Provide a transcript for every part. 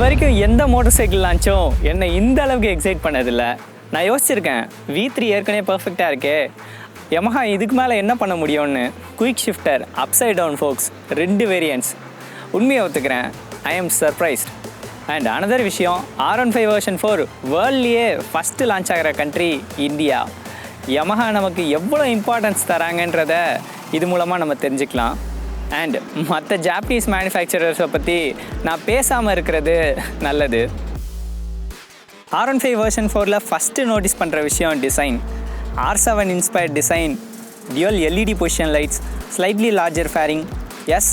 வரைக்கும் எந்த motor cycle லான்ச்சும் என்னை இந்த அளவுக்கு எக்ஸைட் பண்ணதில்லை. நான் யோசிச்சிருக்கேன், V3 ஏற்கனவே பர்ஃபெக்டாக இருக்கே, Yamaha இதுக்கு மேலே என்ன பண்ண முடியும்னு. Quick shifter, upside down forks, 2 variants. உண்மையை ஒத்துக்கிறேன், I am surprised. And another விஷயம், R15 வெர்ஷன் 4 வேர்ல்ட்லேயே ஃபஸ்ட்டு லான்ச் ஆகிற கண்ட்ரி இந்தியா. Yamaha நமக்கு எவ்வளோ இம்பார்ட்டன்ஸ் தராங்கன்றத இது மூலமாக நம்ம தெரிஞ்சுக்கலாம். அண்ட் மற்ற ஜாப்பனீஸ் மேனுஃபேக்சரர்ஸை பற்றி நான் பேசாமல் இருக்கிறது நல்லது. R15 வெர்ஷன் 4ல் ஃபஸ்ட்டு நோட்டீஸ் பண்ணுற விஷயம் design. R7 inspired design, dual LED position lights, slightly larger fairing. Yes,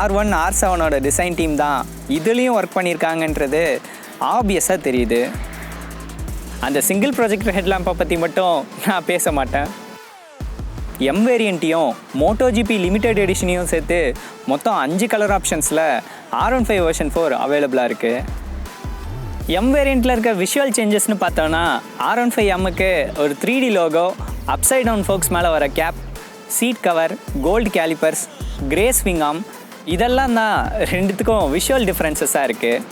R1 R7ஓட டிசைன் டீம் தான் இதுலேயும் ஒர்க் பண்ணியிருக்காங்கன்றது ஆப்வியஸாக தெரியுது. அந்த சிங்கிள் ப்ரொஜெக்டர் ஹெட்லாம்பை பற்றி மட்டும் நான் பேச மாட்டேன். M வேரியண்ட்டையும் MotoGP லிமிடெட் எடிஷனையும் சேர்த்து மொத்தம் 5 கலர் ஆப்ஷன்ஸில் R15 வெர்ஷன் 4 அவைலபிளாக இருக்குது. M வேரியண்ட்டில் இருக்க விஷுவல் சேஞ்சஸ்னு பார்த்தோன்னா R15 Mக்கு ஒரு 3D logo, upside down forks மேலே வர cap, seat cover, gold calipers, grey swing arm, இதெல்லாம் தான் ரெண்டுத்துக்கும் விஷுவல் டிஃப்ரென்சஸாக இருக்குது.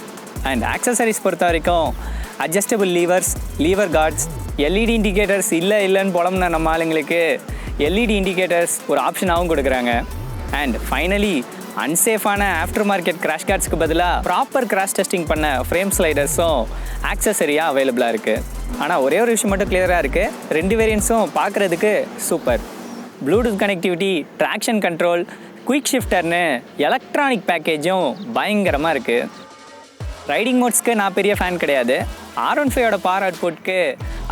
அண்ட் ஆக்சசரிஸ் பொறுத்த வரைக்கும் adjustable levers, lever guards, LED indicators இல்லைன்னு புலம்புன நம்ம ஆளுங்களுக்கு LED இண்டிகேட்டர்ஸ் ஒரு ஆப்ஷனாகவும் கொடுக்குறாங்க. அண்ட் ஃபைனலி அன்சேஃபான ஆஃப்டர் மார்க்கெட் கிராஷ் கார்ட்ஸ்க்கு பதிலாக ப்ராப்பர் கிராஷ் டெஸ்டிங் பண்ண ஃப்ரேம் ஸ்லைடர்ஸும் ஆக்சசரியாக அவைலபிளாக இருக்குது. ஆனால் ஒரே ஒரு விஷயம் மட்டும் கிளியராக இருக்குது, 2 வேரியன்ட்ஸும் பார்க்குறதுக்கு super. Bluetooth connectivity, traction control, quick ஷிஃப்டர்னு எலக்ட்ரானிக் பேக்கேஜும் பயங்கரமாக இருக்குது. ரைடிங் மோட்ஸ்க்கு நான் பெரிய ஃபேன் கிடையாது. R15ஓட பவர் அவுட்புட்க்கு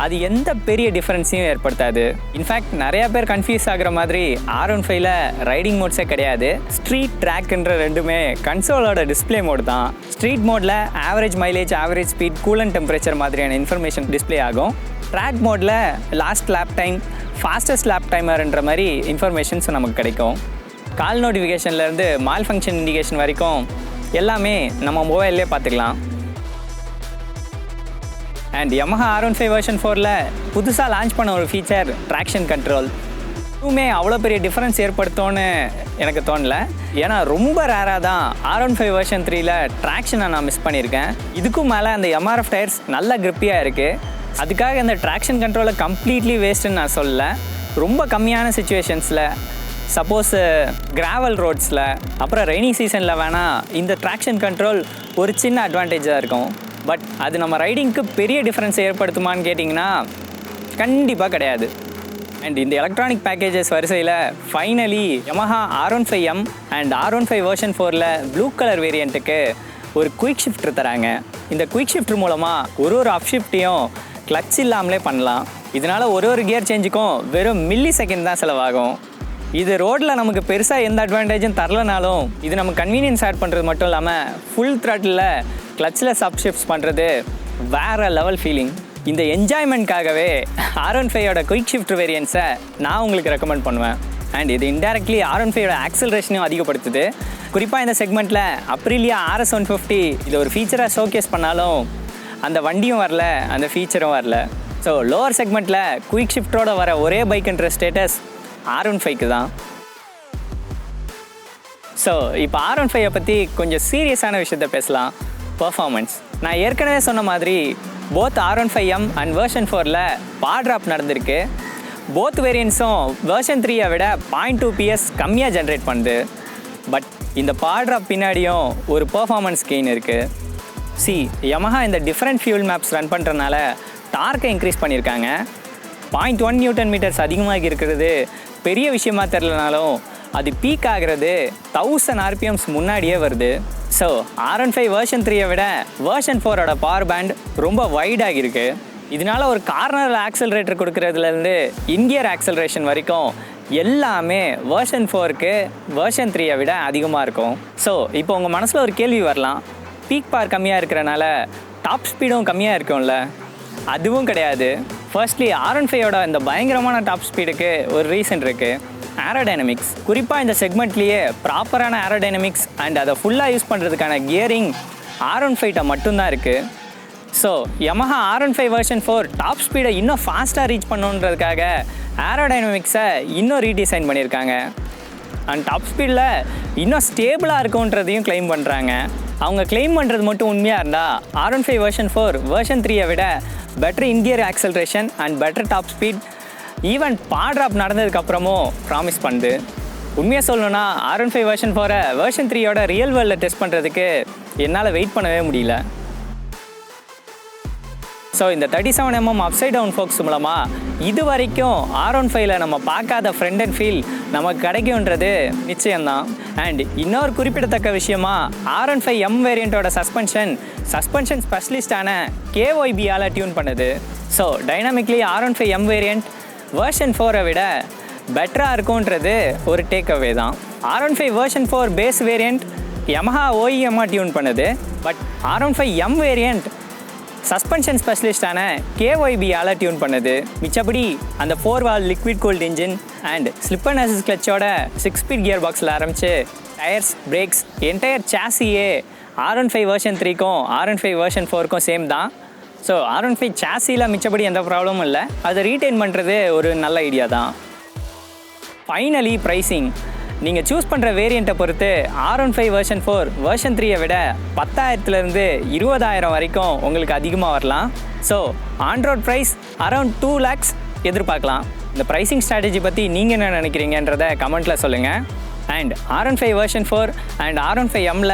அது எந்த பெரிய டிஃப்ரென்ஸையும் ஏற்படுத்தாது. இன்ஃபேக்ட் நிறையா பேர் கன்ஃபியூஸ் ஆகிற மாதிரி R15ல் ரைடிங் மோட்ஸே கிடையாது. ஸ்ட்ரீட் ட்ராக்ன்ற ரெண்டுமே கன்சோலோட டிஸ்பிளே மோட் தான். ஸ்ட்ரீட் மோடில் average mileage, average speed, coolant temperature மாதிரியான இன்ஃபர்மேஷன் டிஸ்பிளே ஆகும். ட்ராக் மோடில் last lap time, fastest lap டைமர்ன்ற மாதிரி இன்ஃபர்மேஷன்ஸ் நமக்கு கிடைக்கும். கால் நோட்டிஃபிகேஷன்லேருந்து மால் ஃபங்க்ஷன் இண்டிகேஷன் வரைக்கும் எல்லாமே நம்ம மொபைல்லே பார்த்துக்கலாம். அண்ட் Yamaha R15 வெர்ஷன் 4ல் புதுசாக லான்ச் பண்ண ஒரு ஃபீச்சர் ட்ராக்ஷன் கண்ட்ரோல். இதுவுமே அவ்வளோ பெரிய டிஃப்ரென்ஸ் ஏற்படுத்தோன்னு எனக்கு தோணலை. ஏன்னா ரொம்ப ரேராக தான் R15 வெர்ஷன் 3ல் ட்ராக்ஷனை நான் மிஸ் பண்ணியிருக்கேன். இதுக்கும் மேலே அந்த MRF டயர்ஸ் நல்ல கிரிப்பியாக இருக்குது. அதுக்காக இந்த ட்ராக்ஷன் கண்ட்ரோலை கம்ப்ளீட்லி வேஸ்ட்டுன்னு நான் சொல்லலை. ரொம்ப கம்மியான சுச்சுவேஷன்ஸில், சப்போஸ் கிராவல் ரோட்ஸில், அப்புறம் ரெய்னி சீசனில் வேணால் இந்த ட்ராக்ஷன் கண்ட்ரோல் ஒரு சின்ன அட்வான்டேஜாக இருக்கும். பட் அது நம்ம ரைடிங்க்கு பெரிய டிஃப்ரென்ஸ் ஏற்படுத்துமான்னு கேட்டிங்கன்னா கண்டிப்பாக கிடையாது. அண்ட் இந்த எலக்ட்ரானிக் பேக்கேஜஸ் வரிசையில் finally Yamaha R15 M and R15 version 4ல் ப்ளூ கலர் வேரியண்ட்டுக்கு ஒரு குயிக் ஷிஃப்டர் தராங்க. இந்த குயிக் ஷிஃப்டர் மூலமாக ஒரு அப் ஷிஃப்ட்டையும் கிளட்ச் இல்லாமலே பண்ணலாம். இதனால் ஒரு கியர் சேஞ்சுக்கும் வெறும் மில்லி செகண்ட் தான் செலவாகும். இது ரோட்டில் நமக்கு பெருசாக எந்த அட்வான்டேஜும் தரலனாலும் இது நம்ம கன்வீனியன்ஸ் ஆட் பண்ணுறது மட்டும் இல்லாமல் ஃபுல் த்ராட்டில் கிளட்சில் சப் ஷிஃப்ட்ஸ் பண்ணுறது வேறு லெவல் ஃபீலிங். இந்த என்ஜாய்மெண்ட்காகவே R15ஓட குயிக் ஷிஃப்ட் வேரியன்ஸை நான் உங்களுக்கு ரெக்கமெண்ட் பண்ணுவேன். அண்ட் இது இன்டெரக்ட்லி R15ஓட ஆக்சலரேஷனையும் அதிகப்படுத்துது. குறிப்பாக இந்த செக்மெண்ட்டில் அப்ரிலியா RS150 இது ஒரு ஃபீச்சராக ஷோகேஸ் பண்ணாலும் அந்த வண்டியும் வரல, அந்த ஃபீச்சரும் வரல. ஸோ லோவர் செக்மெண்ட்டில் குயிக் ஷிஃப்டோட வர ஒரே பைக்குன்ற ஸ்டேட்டஸ் R15க்கு தான். ஸோ இப்போ R15 பற்றி கொஞ்சம் சீரியஸான விஷயத்த பேசலாம், பர்ஃபார்மன்ஸ். நான் ஏற்கனவே சொன்ன மாதிரி both R15 M and version 4ல் பவர் ட்ராப் நடந்திருக்கு. போத் வேரியன்ட்ஸும் வெர்ஷன் 3ஐ விட 0.2 PS கம்மியாக ஜென்ரேட் பண்ணுது. பட் இந்த பவர் ட்ராப் பின்னாடியும் ஒரு பர்ஃபார்மன்ஸ் கெயின் இருக்குது. Yamaha இந்த டிஃப்ரெண்ட் ஃபியூல் மேப்ஸ் ரன் பண்ணுறதுனால டார்க்கை இன்க்ரீஸ் பண்ணியிருக்காங்க. 0.1 Nm அதிகமாக இருக்கிறது பெரிய விஷயமாக தெரிலனாலும் அது பீக் ஆகிறது 1000 RPMs முன்னாடியே வருது. ஸோ R15 வெர்ஷன் 3ஐ விட வெர்ஷன் 4ஓட பவர் பேண்ட் ரொம்ப வைடாக இருக்குது. இதனால் ஒரு கார்னரில் ஆக்சலரேட்டர் கொடுக்குறதுலேருந்து இன்கியர் ஆக்சலரேஷன் வரைக்கும் எல்லாமே வெர்ஷன் 4க்கு வெர்ஷன் 3ஐ விட அதிகமாக இருக்கும். ஸோ இப்போ உங்கள் மனசில் ஒரு கேள்வி வரலாம், பீக் பவர் கம்மியாக இருக்கிறனால டாப் ஸ்பீடும் கம்மியாக இருக்கும்ல? அதுவும் கிடையாது. ஃபர்ஸ்ட்லி R15ஓட இந்த பயங்கரமான டாப் ஸ்பீடுக்கு ஒரு ரீசன் இருக்குது, ஏரோடைனமிக்ஸ். குறிப்பாக இந்த செக்மெண்ட்லேயே ப்ராப்பரான ஏரோடைனமிக்ஸ் அண்ட் அதை ஃபுல்லாக யூஸ் பண்ணுறதுக்கான கியரிங் R15 மட்டும்தான் இருக்குது. So Yamaha R15 version 4 top ஸ்பீடை இன்னும் ஃபாஸ்ட்டாக ரீச் பண்ணுன்றதுக்காக ஏரோடைனமிக்ஸை இன்னும் ரீடிசைன் பண்ணியிருக்காங்க. அண்ட் டாப் ஸ்பீடில் இன்னும் ஸ்டேபிளாக இருக்குன்றதையும் கிளைம் பண்ணுறாங்க. அவங்க கிளைம் பண்ணுறது மட்டும் உண்மையாக இருந்தால் R15 வெர்ஷன் 4 வெர்ஷன் 3 விட better in gear acceleration and better top speed even drop நடந்ததுக்கப்புறமும் ப்ராமிஸ் பண்ணுது. உண்மையாக சொல்லணும்னா R15 வெர்ஷன் 4 வெர்ஷன் 3 ரியல் வேர்ல்டில் டெஸ்ட் பண்ணுறதுக்கு என்னால் வெயிட் பண்ணவே முடியல. ஸோ இந்த 37mm அப்சைட் டவுன் ஃபோக்ஸ் மூலமாக இது வரைக்கும் R15ல் நம்ம பார்க்காத ஃப்ரண்ட் அண்ட் ஃபீல் நமக்கு கிடைக்கும்ன்றது நிச்சயம்தான். அண்ட் இன்னொரு குறிப்பிடத்தக்க விஷயமா R15 M வேரியண்ட்டோட சஸ்பென்ஷன் ஸ்பெஷலிஸ்டான KYBயால் டியூன் பண்ணுது. So dynamically R15 M variant version 4 விட பெட்டராக இருக்கும்ன்றது ஒரு டேக் அவே தான். R15 version 4 base variant Yamaha OEMமாக டியூன் பண்ணுது. But R15 M variant suspension ஸ்பெஷலிஸ்டான KYBயால் டியூன் பண்ணுது. மிச்சப்படி அந்த 4-valve liquid cooled engine and slip and assist கிளச்சோட 6-speed கியர் பாக்ஸில் ஆரம்பித்து டயர்ஸ், பிரேக்ஸ், என்டையர் சாசியே R15 வெர்ஷன் 3க்கும் R15 வெர்ஷன் 4க்கும் சேம் தான். ஸோ R15 சாசியில் மிச்சப்படி எந்த ப்ராப்ளமும் இல்லை. அதை ரீட்டைன் பண்ணுறது ஒரு நல்ல ஐடியா தான். Finally pricing. நீங்கள் சூஸ் பண்ணுற வேரியண்ட்டை பொறுத்து R15 வெர்ஷன் 4 வெர்ஷன் 3 விட 10,000லேருந்து 20,000 வரைக்கும் உங்களுக்கு அதிகமாக வரலாம். So on road price around 2 lakhs எதிர்பார்க்கலாம். இந்த ப்ரைஸிங் ஸ்ட்ராட்டஜி பற்றி நீங்கள் என்ன நினைக்கிறீங்கன்றதை கமெண்ட்டில் சொல்லுங்கள். And R15 version 4 and R15 Mல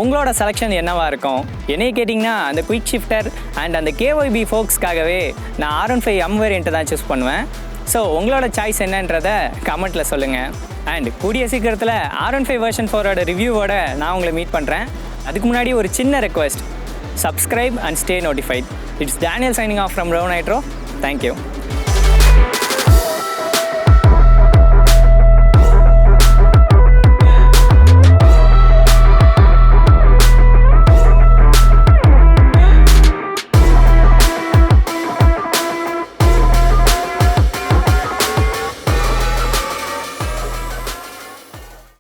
உங்களோட செலெக்ஷன் என்னவாக இருக்கும்? என்னைய கேட்டிங்கன்னா அந்த குயிக் ஷிஃப்டர் அண்ட் அந்த KYB ஃபோக்ஸ்க்காகவே நான் R15 M வேரியண்ட்டை தான் சூஸ் பண்ணுவேன். ஸோ உங்களோட சாய்ஸ் என்னன்றதை கமெண்ட்டில் சொல்லுங்கள். அண்ட் கூடிய சீக்கிரத்தில் R15 வெர்ஷன் 4 ரிவ்யூவோட நான் உங்களை மீட் பண்ணுறேன். அதுக்கு முன்னாடி ஒரு சின்ன request, subscribe and stay notified. It's Daniel signing off from RevNitro. Thank you.